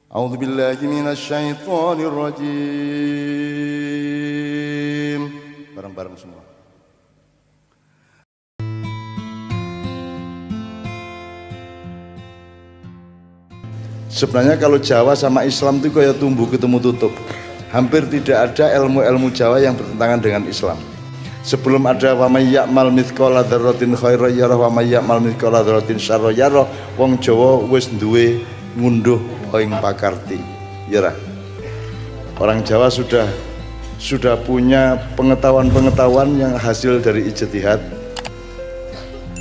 A'udzubillahi minasyaitonir rajim. Bareng-bareng semua. Sebenarnya kalau Jawa sama Islam itu kayak tumbuh ketemu tutup. Hampir tidak ada ilmu-ilmu Jawa yang bertentangan dengan Islam. Sebelum ada wa may ya'mal mithqala dzarratin khairan yarah wa may ya'mal mithqala dzarratin syarran yarah, wong Jawa wis duwe ngunduh ing pakarti. Ya. Orang Jawa sudah punya pengetahuan-pengetahuan yang hasil dari ijtihad,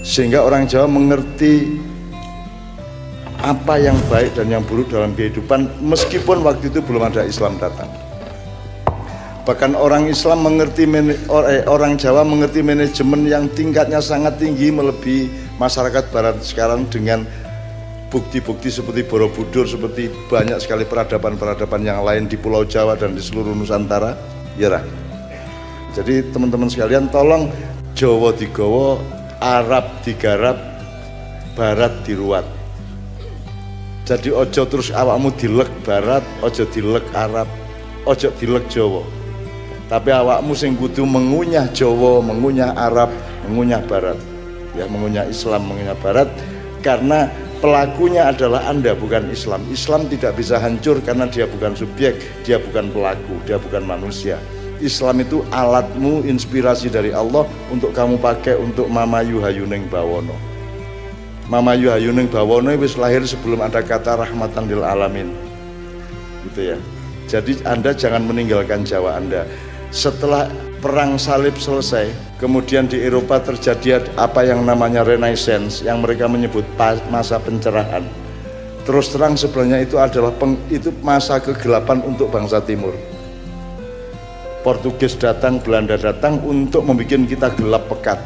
sehingga orang Jawa mengerti apa yang baik dan yang buruk dalam kehidupan, meskipun waktu itu belum ada Islam datang. Bahkan orang Islam mengerti, orang Jawa mengerti manajemen yang tingkatnya sangat tinggi, melebihi masyarakat Barat sekarang dengan bukti-bukti seperti Borobudur, seperti banyak sekali peradaban-peradaban yang lain di Pulau Jawa dan di seluruh Nusantara. Ya. Jadi teman-teman sekalian, tolong Jawa digawa, Arab digarap, Barat diruat. Jadi ojo terus awakmu dilek Barat, ojo dilek Arab, ojo dilek Jawa. Tapi awakmu sing kudu mengunyah Jawa, mengunyah Arab, mengunyah Barat. Ya, mengunyah Islam, mengunyah Barat, karena pelakunya adalah Anda, bukan Islam. Islam tidak bisa hancur karena dia bukan subjek, dia bukan pelaku, dia bukan manusia. Islam itu alatmu, inspirasi dari Allah untuk kamu pakai untuk mamayu hayuning bawono. Mamayu hayuning bawono wis lahir sebelum ada kata rahmatan lil alamin. Gitu ya. Jadi Anda jangan meninggalkan Jawa Anda. Setelah perang salib selesai, kemudian di Eropa terjadi apa yang namanya Renaissance, yang mereka menyebut masa pencerahan. Terus terang sebenarnya itu adalah itu masa kegelapan untuk bangsa Timur. Portugis datang, Belanda datang untuk membuat kita gelap pekat.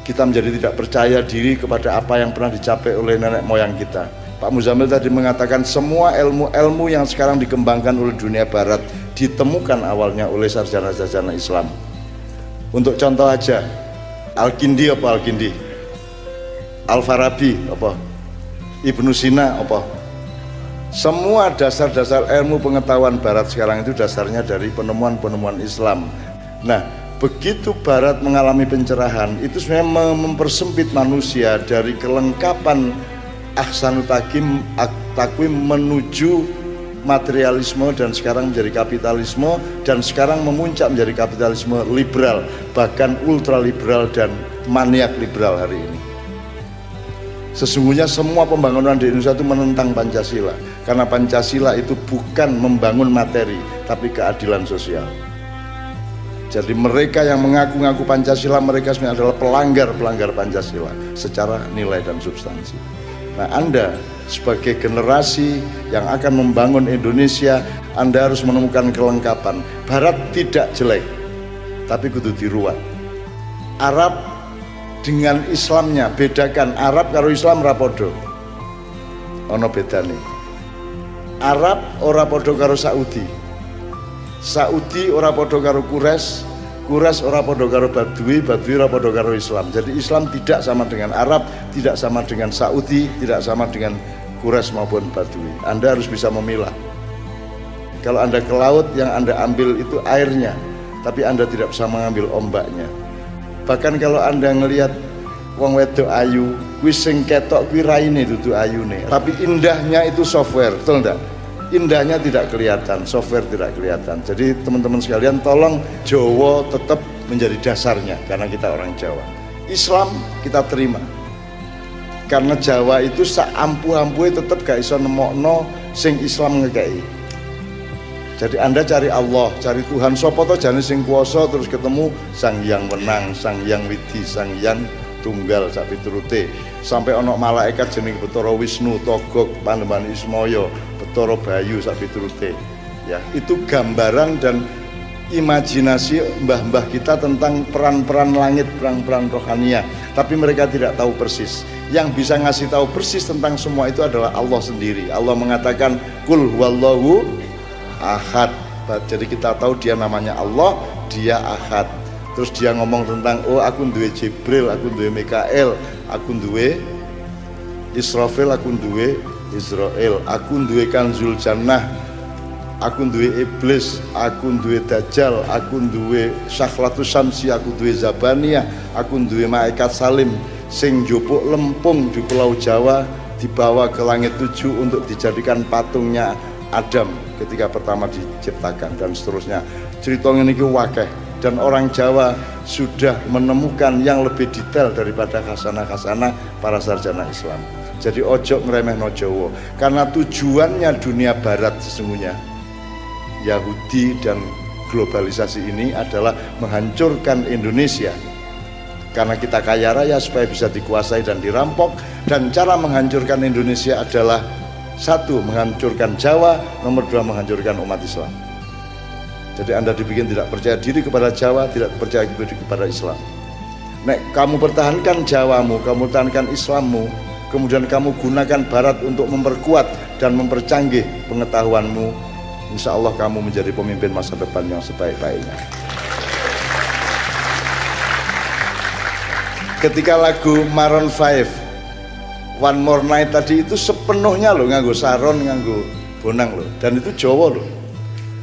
Kita menjadi tidak percaya diri kepada apa yang pernah dicapai oleh nenek moyang kita. Pak Muzamil tadi mengatakan semua ilmu-ilmu yang sekarang dikembangkan oleh dunia Barat ditemukan awalnya oleh sarjana-sarjana Islam. Untuk contoh aja, Al-Kindi apa Al-Kindi? Al-Farabi apa? Ibnu Sina apa? Semua dasar-dasar ilmu pengetahuan Barat sekarang itu dasarnya dari penemuan-penemuan Islam. Nah, begitu Barat mengalami pencerahan, itu sebenarnya mempersempit manusia dari kelengkapan ahsanut takwim menuju materialisme, dan sekarang menjadi kapitalisme, dan sekarang memuncak menjadi kapitalisme liberal, bahkan ultraliberal dan maniak liberal hari ini. Sesungguhnya semua pembangunan di Indonesia itu menentang Pancasila, karena Pancasila itu bukan membangun materi tapi keadilan sosial. Jadi mereka yang mengaku-ngaku Pancasila, mereka sebenarnya adalah pelanggar Pancasila secara nilai dan substansi. Nah, Anda sebagai generasi yang akan membangun Indonesia, Anda harus menemukan kelengkapan. Barat tidak jelek, tapi kudu diruat. Arab dengan Islamnya, bedakan Arab karo Islam rapodo. Ono bedane. Arab ora podo karo Saudi. Saudi ora podo karo Quraisy ora podo karo Badui ora podo karo Islam. Jadi Islam tidak sama dengan Arab, tidak sama dengan Saudi, tidak sama dengan Quraisy maupun Badui. Anda harus bisa memilah. Kalau Anda ke laut, yang Anda ambil itu airnya, tapi Anda tidak bisa mengambil ombaknya. Bahkan kalau Anda ngelihat wong wedok ayu, kuwi sing ketok kuwi raine dudu ayune. Tapi indahnya itu software, betul enggak? Indahnya tidak kelihatan, software tidak kelihatan. Jadi teman-teman sekalian, tolong Jawa tetap menjadi dasarnya, karena kita orang Jawa. Islam kita terima, karena Jawa itu sak ampuh-ampuhe tetap gak iso nemokno sing Islam ngekei. Jadi Anda cari Allah, cari Tuhan, sapa to jane sing kuwasa, terus ketemu Sang Hyang Wenang, Sang Hyang Widi, Sang Hyang Tunggal sak piturute. Sampai ono malaikat jeneng Bathara Wisnu, Togog, Panembahan Ismaya, Bathara Bayu sak piturute. Ya, itu gambaran dan imajinasi mbah-mbah kita tentang peran-peran langit, peran-peran rohania. Tapi mereka tidak tahu persis. Yang bisa ngasih tahu persis tentang semua itu adalah Allah sendiri. Allah mengatakan Qul huwallahu ahad. Jadi kita tahu dia namanya Allah, dia ahad. Terus dia ngomong tentang, oh aku duwe Jibril, aku duwe Mikael, aku duwe Israfil, aku duwe Israel, aku duwe Kanzul Jannah, aku duwe iblis, aku duwe Dajjal, aku duwe Sakhlatus Syamsi, aku duwe Zabaniyah, aku duwe malaikat Salim sing njupuk lempung di Pulau Jawa dibawa ke langit 7 untuk dijadikan patungnya Adam ketika pertama diciptakan, dan seterusnya. Cerita ini wakeh, dan orang Jawa sudah menemukan yang lebih detail daripada khasanah-khasanah para sarjana Islam. Jadi ojo ngremehno Jawa, karena tujuannya dunia barat sesungguhnya, Yahudi dan globalisasi ini adalah menghancurkan Indonesia. Karena kita kaya raya supaya bisa dikuasai dan dirampok, dan cara menghancurkan Indonesia adalah satu, menghancurkan Jawa, nomor dua, menghancurkan umat Islam. Jadi Anda dibikin tidak percaya diri kepada Jawa, tidak percaya diri kepada Islam. Nek kamu pertahankan Jawamu, kamu pertahankan Islammu, kemudian kamu gunakan Barat untuk memperkuat dan mempercanggih pengetahuanmu, insya Allah kamu menjadi pemimpin masa depan yang sebaik-baiknya. Ketika lagu Maroon 5 One More Night tadi itu sepenuhnya loh nganggo saron, nganggo bonang loh, dan itu Jawa loh.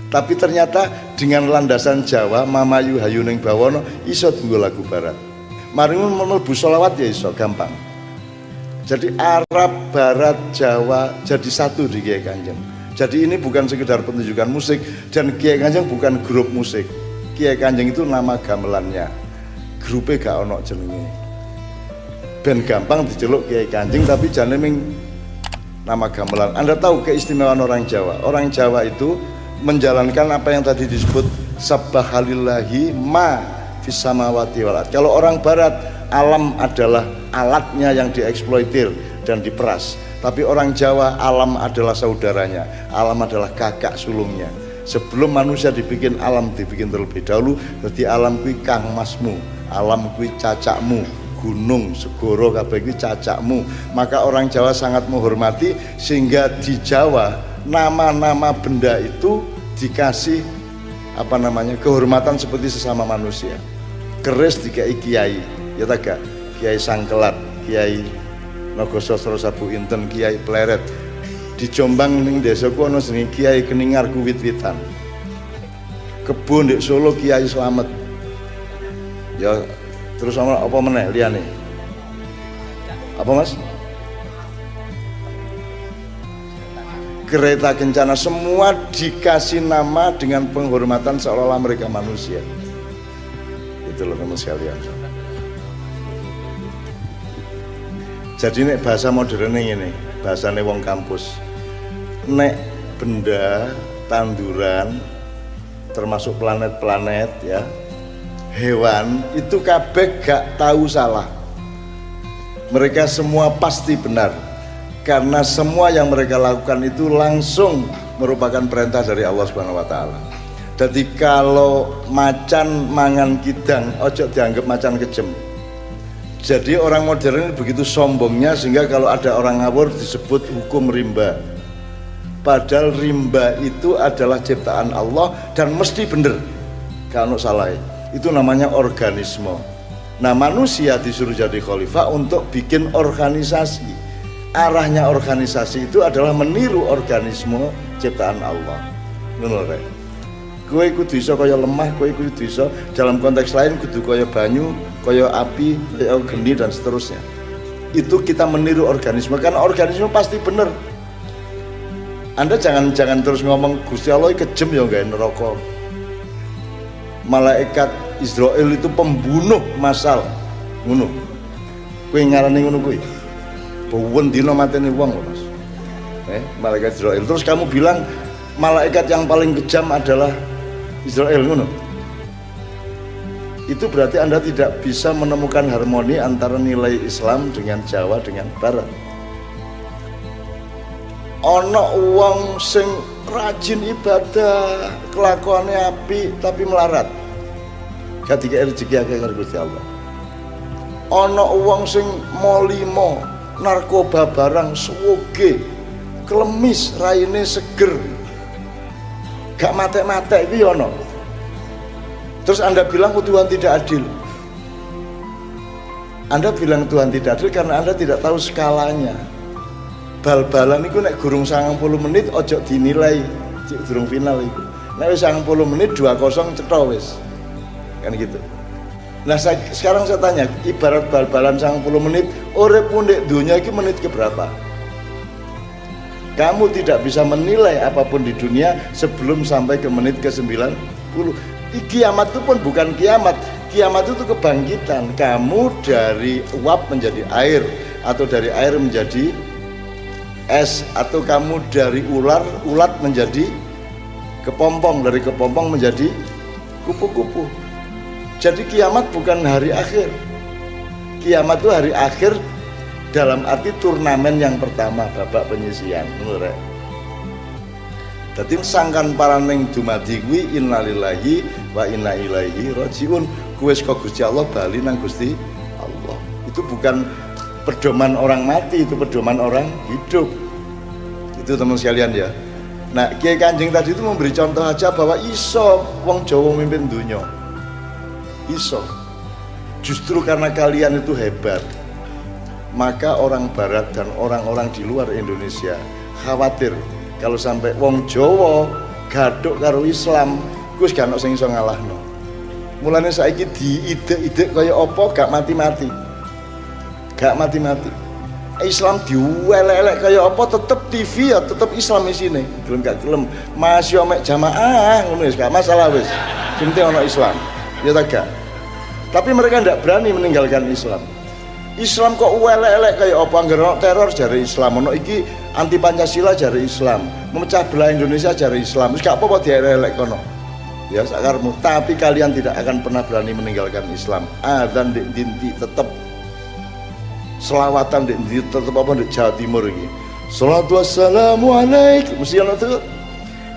Tapi ternyata dengan landasan Jawa, Mamayu Hayuning Bawono iso tunggu lagu Barat. Mari mlebu sholawat ya iso gampang. Jadi Arab, Barat, Jawa jadi satu di Kiai Kanjeng. Jadi ini bukan sekedar pertunjukan musik, dan Kiai Kanjeng bukan grup musik. Kiai Kanjeng itu nama gamelannya. Grupnya gak ono jenenge. Ben gampang diceluk Kiai Kanjeng, tapi jangan ming nama gamelan. Anda tahu keistimewaan orang Jawa? Orang Jawa itu menjalankan apa yang tadi disebut Sabbahalillahi ma fis samawati wal ardh. Kalau orang Barat, alam adalah alatnya yang dieksploitir dan diperas. Tapi orang Jawa, alam adalah saudaranya, alam adalah kakak sulungnya. Sebelum manusia dibikin, alam dibikin terlebih dahulu. Jadi alam kui kang masmu, alam kui cacakmu, gunung, segoro, kabeh kui cacakmu. Maka orang Jawa sangat menghormati, sehingga di Jawa nama-nama benda itu dikasih apa namanya, kehormatan seperti sesama manusia. Keris dikai kiai, ya tak gak? Kiai Sangkelat, Kiai Nogososro Sabu Inten, Kiai Pleret. Di Jombang ning desaku ana jenenge Kiai Keningar Wit-witan. Kebon di Solo Kiai Slamet. Ya terus apa meneh liyane? Apa Mas? Kereta Kencana, semua dikasih nama dengan penghormatan seolah-olah mereka manusia. Itu loh teman sekalian. Jadi nek bahasa modern ini, bahasane wong kampus, nek benda, tanduran, termasuk planet-planet ya, hewan itu kabeh gak tahu salah. Mereka semua pasti benar. Karena semua yang mereka lakukan itu langsung merupakan perintah dari Allah Subhanahu wa taala. Jadi kalau macan mangan kidang, ojo dianggap macan kejem. Jadi orang modern begitu sombongnya sehingga kalau ada orang ngawur disebut hukum rimba. Padahal rimba itu adalah ciptaan Allah dan mesti bener. Kalau salah, itu namanya organisme. Nah, manusia disuruh jadi khalifah untuk bikin organisasi. Arahnya organisasi itu adalah meniru organisme ciptaan Allah. Ngono rek. Kowe kudu iso kaya lemah, kowe kudu iso dalam konteks lain kudu kaya banyu, kaya api, kaya geni dan seterusnya. Itu kita meniru organisme, karena organisme pasti bener. Anda jangan terus ngomong Gusti Allah kejem ya gawe neraka. Malaikat Israel itu pembunuh massal. Ngono. Kowe ngarani ngono kuwi. Buwen dino mateni wong loh Mas. Malaikat Israel. Terus kamu bilang malaikat yang paling kejam adalah Israel, ngono. Itu berarti Anda tidak bisa menemukan harmoni antara nilai Islam dengan Jawa dengan Barat. Ono wong sing rajin ibadah, kelakuannya apik tapi melarat. Ketika rezeki akeh karo Gusti Allah. Ono wong sing molimo, narkoba barang suwoge, klemis, raine seger, gak matek-matek itu ono. Terus Anda bilang Tuhan tidak adil. Anda bilang Tuhan tidak adil karena Anda tidak tahu skalanya. bal-balan iku nek gurung 90 menit ojo dinilai durung final iku. Nek wis 90 menit 2-0 cetha wis. Kan gitu. Nah sekarang saya tanya, ibarat bal-balan 90 menit, urip ndek dunia iki menit keberapa? Kamu tidak bisa menilai apapun di dunia sebelum sampai ke menit ke-90. Kiamat itu pun bukan kiamat. Kiamat itu kebangkitan. Kamu dari uap menjadi air, atau dari air menjadi es, atau kamu dari ulat menjadi kepompong, dari kepompong menjadi kupu-kupu. Jadi kiamat bukan hari akhir. Kiamat itu hari akhir dalam arti turnamen yang pertama, babak penyisihan, menurut. Dadi sangkan paraning dumadi kuwi innalillahi wa inna ilaihi rajiun. Kuwi saka Gusti Allah bali nang Gusti Allah. Itu bukan pedoman orang mati, itu pedoman orang hidup. Itu teman sekalian ya. Nah, Kiai Kanjeng tadi itu memberi contoh aja bahwa iso wong Jawa mimpin dunya. Iso. Justru karena kalian itu hebat, maka orang barat dan orang-orang di luar Indonesia khawatir kalau sampai wong Jawa gaduk karo Islam, Gus gak ono sing iso ngalahno. Mulane saiki diide-ide kaya apa gak mati-mati. Gak mati-mati. Islam diuelek-elek kaya apa tetep TV ya tetep Islam isine. Gelem gak gelem masih mek jamaah ngono wis gak masalah wis. Penting ono Islam. Ya tak gak. Tapi mereka ndak berani meninggalkan Islam. Islam kok uelek-elek kayak apa, anggar ono teror jare Islam, ono iki anti Pancasila jare Islam, memecah belah Indonesia jare Islam. Wis gak apa-apa dielek kono. Ya sakarmu, tapi kalian tidak akan pernah berani meninggalkan Islam. Adzan di dinti tetap, selawatan di dinti tetap apa di Jawa Timur iki. Shalatu wassalamu alaik, mesti ono tuh.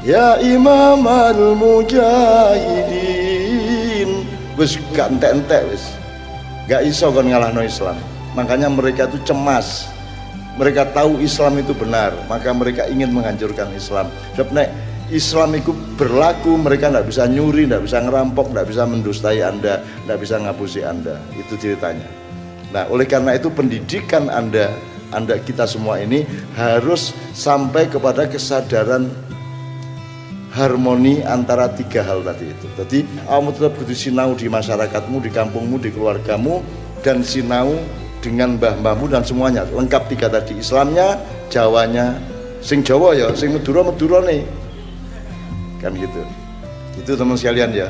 Ya Imam al-Mujahidin. Wis gak entek-entek wis. Gak iso kon ngalahno Islam. Makanya mereka itu cemas. Mereka tahu Islam itu benar, maka mereka ingin menghancurkan Islam. Sebab nek Islam itu berlaku, mereka tidak bisa nyuri, tidak bisa ngerampok, tidak bisa mendustai Anda, tidak bisa ngapusi Anda. Itu ceritanya. Nah, oleh karena itu pendidikan Anda kita semua ini harus sampai kepada kesadaran harmoni antara tiga hal tadi itu. Jadi kamu tetap kudu sinau di masyarakatmu, di kampungmu, di keluargamu, dan sinau dengan mbah-mbahmu dan semuanya. Lengkap tiga tadi, Islamnya, Jawanya, sing Jawa ya, sing Madura nih. Kan gitu. Itu teman sekalian ya.